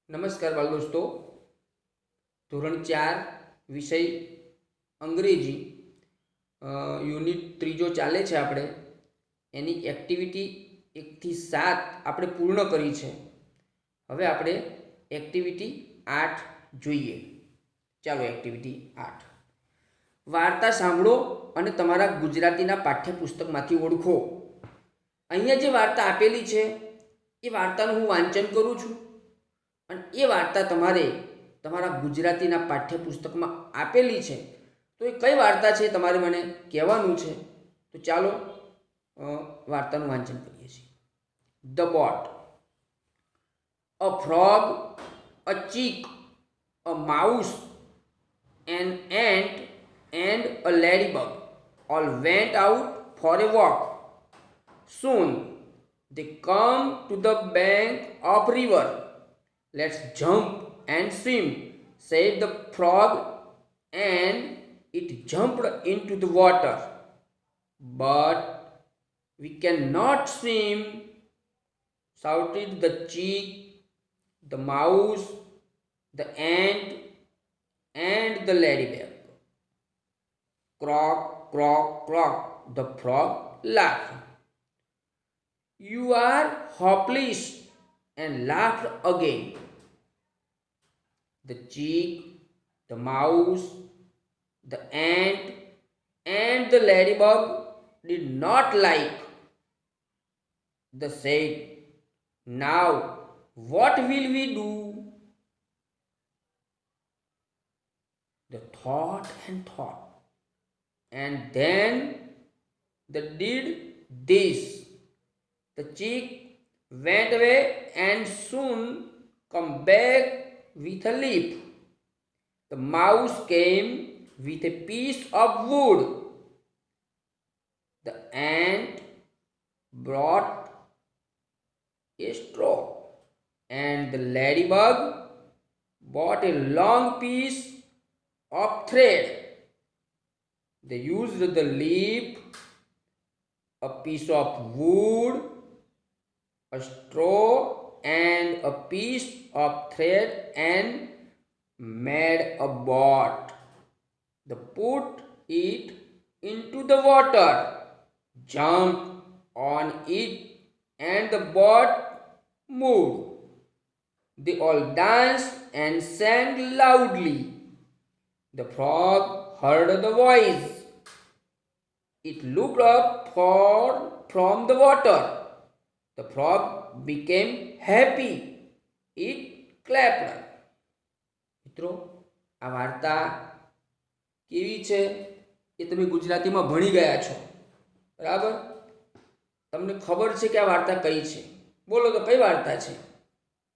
નમસ્કાર બાળ દોસ્તો, ધોરણ 4 વિષય અંગ્રેજી યુનિટ ત્રીજો ચાલે છે. આપણે એની એક્ટિવિટી 1 થી 7 આપણે પૂર્ણ કરી છે. હવે આપણે એક્ટિવિટી 8 જોઈએ. ચાલો, એક્ટિવિટી 8, વાર્તા સાંભળો અને તમારા ગુજરાતીના પાઠ્યપુસ્તકમાંથી ઓળખો. અહીંયા જે વાર્તા આપેલી છે એ વાર્તાનું હું વાંચન કરું છું અને એ વાર્તા તમારે તમારા ગુજરાતીના પાઠ્યપુસ્તકમાં આપેલી છે. તો એ કઈ વાર્તા છે તમારે મને કહેવાનું છે. તો ચાલો વાર્તાનું વાંચન કરીએ છીએ. The boat. A frog, a chick, a mouse, an ant and a ladybug all went out for a walk. Soon they come to the bank of river. Let's jump and swim, said the frog, and it jumped into the water. But we cannot swim, shouted the chick, the mouse, the ant, and the ladybug. Croak, croak, croak, the frog laughed. You are hopeless, and laughed again. The chick, the mouse, the ant, and the ladybug did not like. They said, "Now, what will we do?" They thought and thought, and then they did this. The chick went away and soon come back with a leaf. The mouse came with a piece of wood. The ant brought a straw, and the ladybug bought a long piece of thread. They used the leaf, a piece of wood, a straw, and a piece of thread, and made a boat. They put it into the water, jumped on it, and the boat moved. They all danced and sang loudly. The frog heard the voice. It looked up from the water. The frog became happy. It clapped. મિત્રો, આ વાર્તા કેવી છે એ તમે ગુજરાતીમાં ભણી ગયા છો, બરાબર? તમને ખબર છે કે આ વાર્તા કઈ છે? બોલો તો કઈ વાર્તા છે?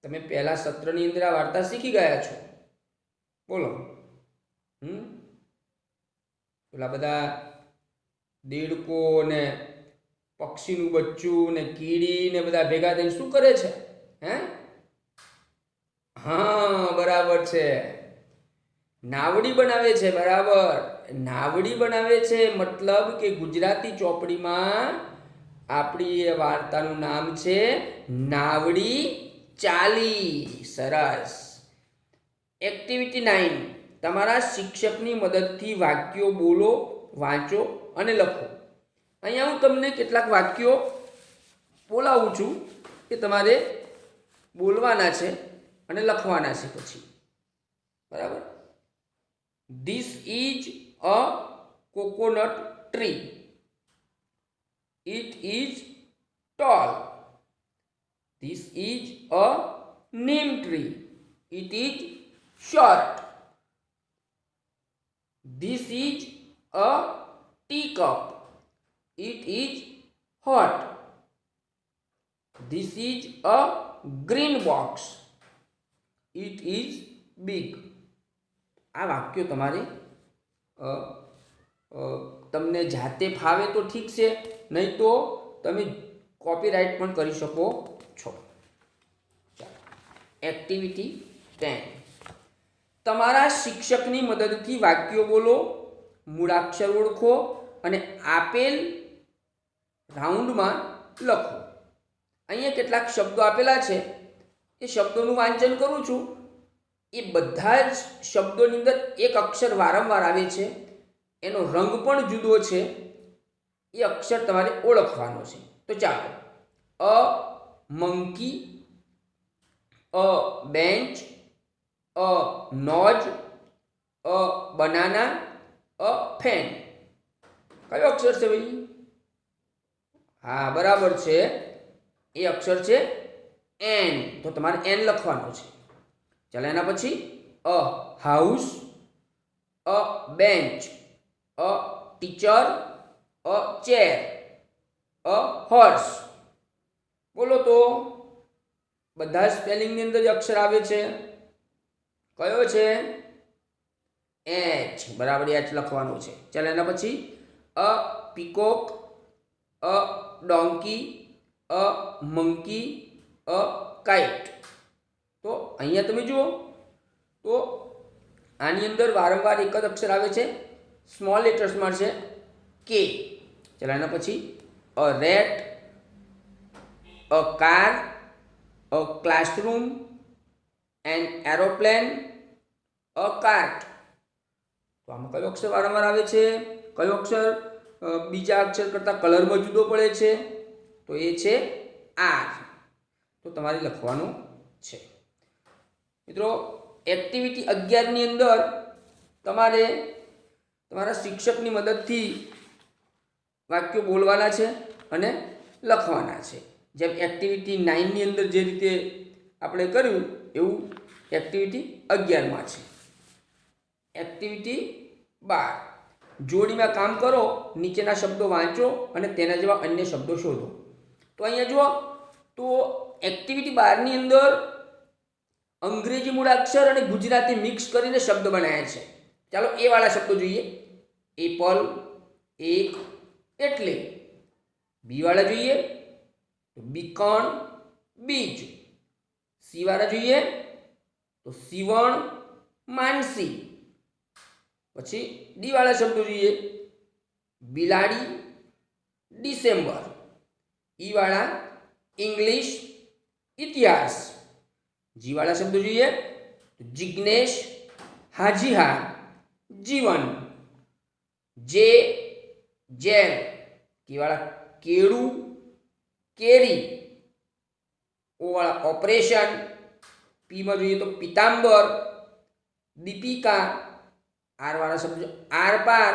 તમે પહેલા સત્રની અંદર આ વાર્તા શીખી ગયા છો. બોલો. પેલા બધા દેડકો ને પક્ષીનું બચ્ચું ને કીડી ને બધા ભેગા થઈને શું કરે છે? હા, બરાબર છે, નાવડી બનાવે છે. બરાબર, નાવડી બનાવે છે. મતલબ કે ગુજરાતી ચોપડીમાં આપણી એ વાર્તાનું નામ છે નાવડી ચાલી. સરસ. એક્ટિવિટી 9, તમારા શિક્ષકની મદદથી વાક્યો બોલો, વાંચો અને લખો. અહીંયા હું તમને કેટલાક વાક્યો બોલાવું છું કે તમારે બોલવાના છે અને લખવાના છે પછી. બરાબર. This is a coconut tree. It is tall. This is a neem tree. It is short. This is a teacup. It is hot. This is a green box. It is big. આ વાક્યો તમારે તમને જાતે ફાવે તો ઠીક છે, નહીં તો તમે કોપીરાઇટ પણ કરી શકો છો. એક્ટિવિટી 10, તમારા શિક્ષકની મદદથી વાક્યો બોલો, મૂળાક્ષર ઓળખો અને આપેલ રાઉન્ડમાં લખો. અહીંયા કેટલાક શબ્દો આપેલા છે એ શબ્દોનું વાંચન કરું છું એ બધા જ શબ્દોની અંદર એક અક્ષર વારંવાર આવે છે, એનો રંગ પણ જુદો છે, એ અક્ષર તમારે ઓળખવાનો છે. તો ચાલો, a monkey, a bench, a nose, a banana, a fan. કયો અક્ષર છે ભાઈ? હા, બરાબર છે, એ અક્ષર છે એન. તો તમારે એન લખવાનો છે. ચાલો, એના પછી a house, a bench, a teacher, a chair, a horse. બોલો તો, બધા સ્પેલિંગની અંદર અક્ષર આવે છે. કયો છે? એચ. બરાબર, એચ લખવાનું છે. ચાલો, એના પછી a peacock, a donkey, a monkey, a kite. તો અહીંયા તમે જુઓ તો આની અંદર વારંવાર એક જ અક્ષર આવે છે, સ્મોલ લેટર્સમાં છે કે. ચાલો, એના પછી a rat, a car, a classroom, an aeroplane, a cart. તો આમાં કયો અક્ષર વારંવાર આવે છે? કયો અક્ષર બીજા અક્ષર કરતાં કલરમાં જુદો પડે છે? તો એ છે આર. તો તમારે લખવાનું છે. મિત્રો, એક્ટિવિટી 11ની અંદર તમારે તમારા શિક્ષકની મદદથી વાક્યો બોલવાના છે અને લખવાના છે. જેમ એક્ટિવિટી 9ની અંદર જે રીતે આપણે કર્યું એવું એક્ટિવિટી 11માં છે. એક્ટિવિટી 12, જોડીમાં કામ કરો, નીચેના શબ્દો વાંચો અને તેના જેવા અન્ય શબ્દો શોધો. તો અહીંયા જુઓ તો એક્ટિવિટી 12ની અંદર અંગ્રેજી મૂળાક્ષર અને ગુજરાતી મિક્સ કરીને શબ્દ બનાવ્યા છે. ચાલો, એ વાળા શબ્દો જોઈએ. એપલ, એક, એટલે. બી વાળા જોઈએ તો બીકણ, બીજ. સી વાળા જોઈએ તો સીવણ, માનસી. પછી ડી વાળા શબ્દો જોઈએ, બિલાડી, ડિસેમ્બર. ઈ વાળા ઇંગ્લિશ, ઇતિહાસ. જી વાળા શબ્દો જોઈએ જિગ્નેશ, હાજી હા, જીવન. જે જેલ. કે વાળા કેળું, કેરી. ઓ વાળા ઓપરેશન. પીમાં જોઈએ તો પિતાંબર, દીપિકા. આર વાળા શબ્દો આર પાર.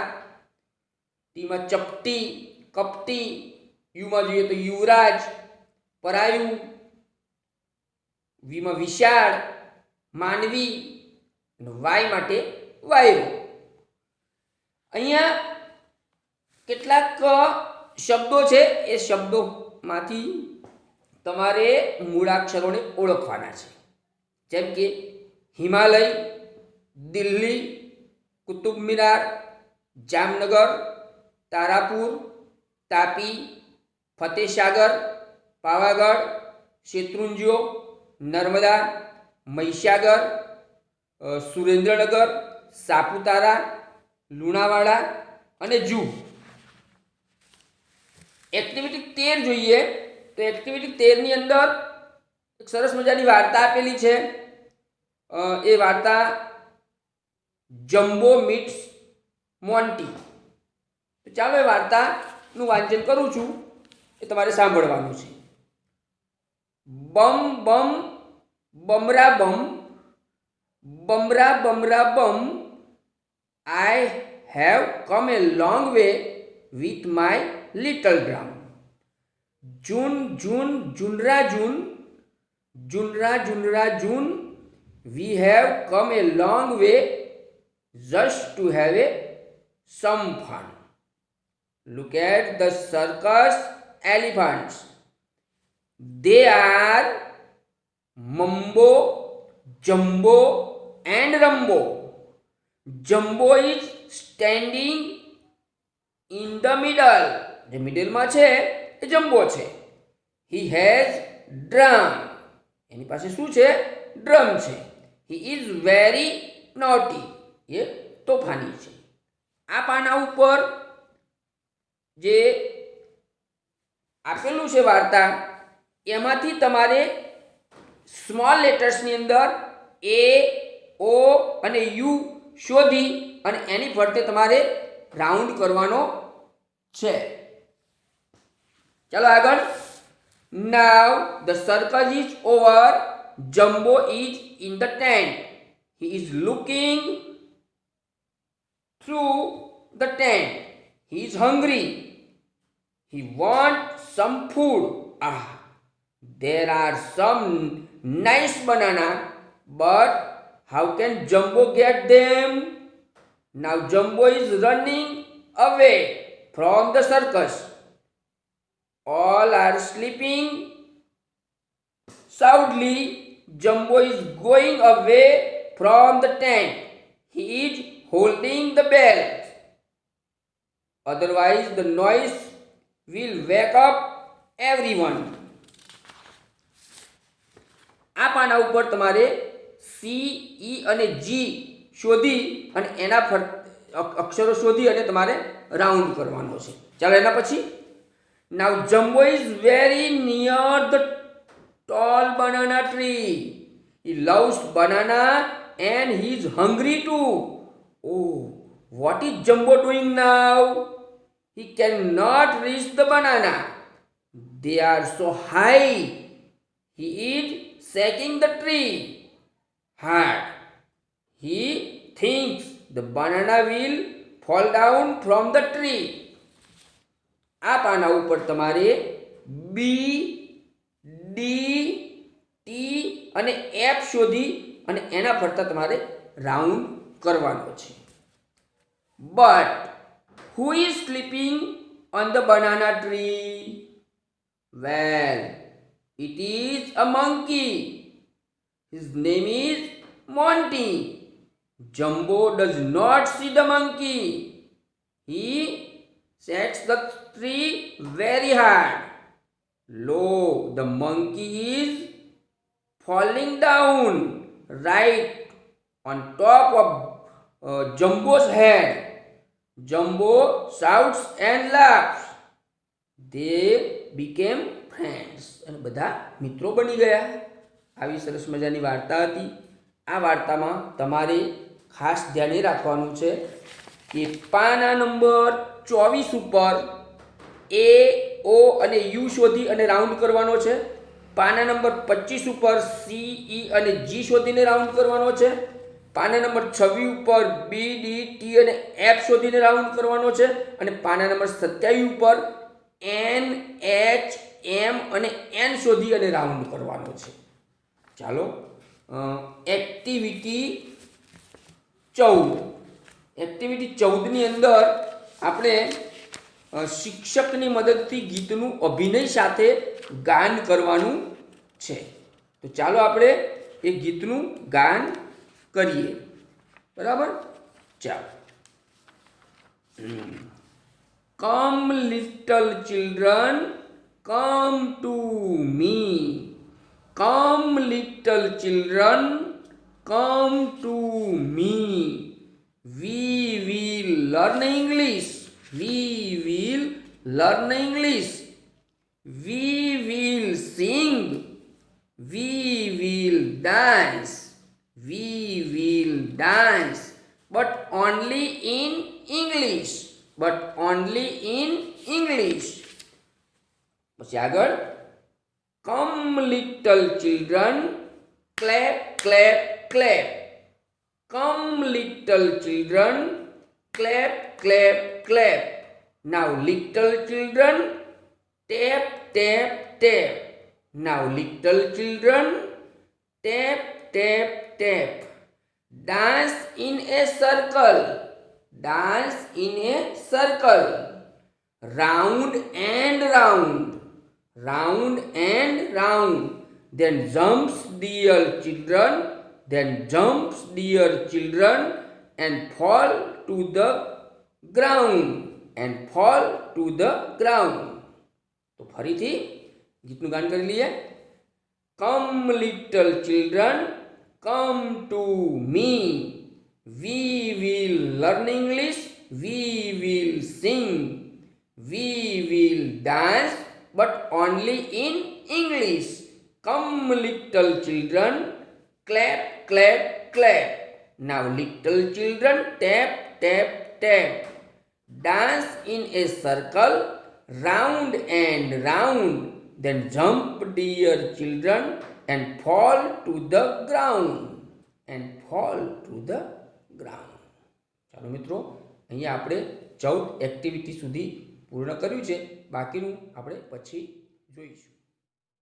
ટીમાં ચપટી, કપટી. યુમાં જોઈએ તો યુવરાજ, પરાયું. વીમાં વિશાળ, માનવી. વાય માટે વાયરો. અહીંયા કેટલાક શબ્દો છે, એ શબ્દોમાંથી તમારે મૂળાક્ષરોને ઓળખવાના છે. જેમ કે હિમાલય, દિલ્હી, કુતુબ મિનાર, જામનગર, તારાપુર, તાપી, ફતેસાગર, પાવાગઢ, શેત્રુંજ્યો, નર્મદા, મહીસાગર, સુરેન્દ્રનગર, સાપુતારા, લુણાવાડા અને જૂ. એક્ટિવિટી 13 જોઈએ તો એક્ટિવિટી 13ની અંદર એક સરસ મજાની વાર્તા આપેલી છે. એ વાર્તા જમ્બો મીટ્સ મોન્ટી. તો ચાલો, એ વાર્તાનું વાંચન કરું છું, એ તમારે સાંભળવાનું છે. બમ બમ બમરા બમ, બમરા બમરા બમ, I have come a long way with my little drum. જૂન જૂન જુનરા જૂન, જુનરા જુનરા જૂન, we have come a long way just to have a some fun. Look at the circus elephants. They are Mumbo, Jumbo and Rumbo. Jumbo is standing in the middle. જે મિડલમાં છે એ jumbo છે. He has drum. એની પાસે શું છે? Drum છે. He is very naughty. એ તોફાની છે. આ પાના ઉપર જે આપેલું છે વાર્તા, એમાંથી તમારે સ્મોલ લેટર્સની અંદર એ ઓ અને યુ શોધી અને એની ફરતે તમારે રાઉન્ડ કરવાનો છે. ચાલો આગળ. નાવ the circus is over. Jumbo is in the tent. He is looking through the tent. He is hungry. He wants some food. There are some nice banana, but how can Jumbo get them? Now Jumbo is running away from the circus. All are sleeping soundly. Jumbo is going away from the tent. He is holding the bell. Otherwise the noise will wake up everyone. આ પાના ઉપર તમારે C E અને જી શોધી અને એના અક્ષરો શોધી અને તમારે રાઉન્ડ કરવાનો છે. ચાલો એના પછી. Now Jumbo is very near the tall banana tree. He loves banana and he is hungry too. What is Jumbo doing now? He cannot reach the banana. They are so high. He is shaking the tree hard. He thinks the banana will fall down from the tree. આ પાના ઉપર તમારે B D T અને F શોધી અને એના ફરતા તમારે રાઉન્ડ કરવાનો છે. But who is sleeping on the banana tree? Well, it is a monkey. His name is Monty. Jumbo does not see the monkey. He sets the tree very hard. Lo, the monkey is falling down right on top of Jumbo's head. Jumbo shouts and laughs. They became friends. અને બધા મિત્રો બની ગયા. આવી સરસ મજાની વાર્તા હતી. આ વાર્તામાં તમારે ખાસ ધ્યાને રાખવાનું છે કે પાના નંબર 24 ઉપર એ ઓ અને યુ શોધી અને રાઉન્ડ કરવાનો છે. પાના નંબર 25 ઉપર સી ઈ અને જી શોધીને રાઉન્ડ કરવાનો છે. પાના નંબર 26 ઉપર બી ડી ટી અને એફ શોધીને રાઉન્ડ કરવાનો છે. અને પાના નંબર 27 ઉપર એન એચ એમ અને એન શોધી અને રાઉન્ડ કરવાનો છે. ચાલો એક્ટિવિટી 14. એક્ટિવિટી 14 ની અંદર આપણે શિક્ષકની મદદથી ગીતનું અભિનય સાથે ગાન કરવાનું છે. તો ચાલો આપણે એ ગીતનું ગાન કરીએ. બરાબર? ચાલો. Come little children, come to me. Come little children, come to me. We will learn English. We will learn English. We will sing. We will dance. We will dance, but only in English. But only in English. પછી આગળ. Come little children, clap, clap, clap. Come little children, clap, clap, clap. Now little children, tap, tap, tap. Now little children, tap, tap, tap. Dance in a circle. Dance in a circle. Round and round. Round and round. Then jumps dear children. Then jumps dear children and fall to the ground. And fall to the ground. તો ફરીથી ગીતનું ગાન કરી લઈએ. Come little children, come to me. We will learn English. We will sing. We will dance, but only in English. Come, little children, clap, clap, clap. Now, little children, tap, tap, tap. Dance in a circle, round and round. Then jump, dear children, and fall to the ground. And fall to the ground. ચાલો મિત્રો, અહીંયા આપણે 14 activity સુધી પૂર્ણ કર્યું છે. બાકીનું આપણે પછી જોઈશું.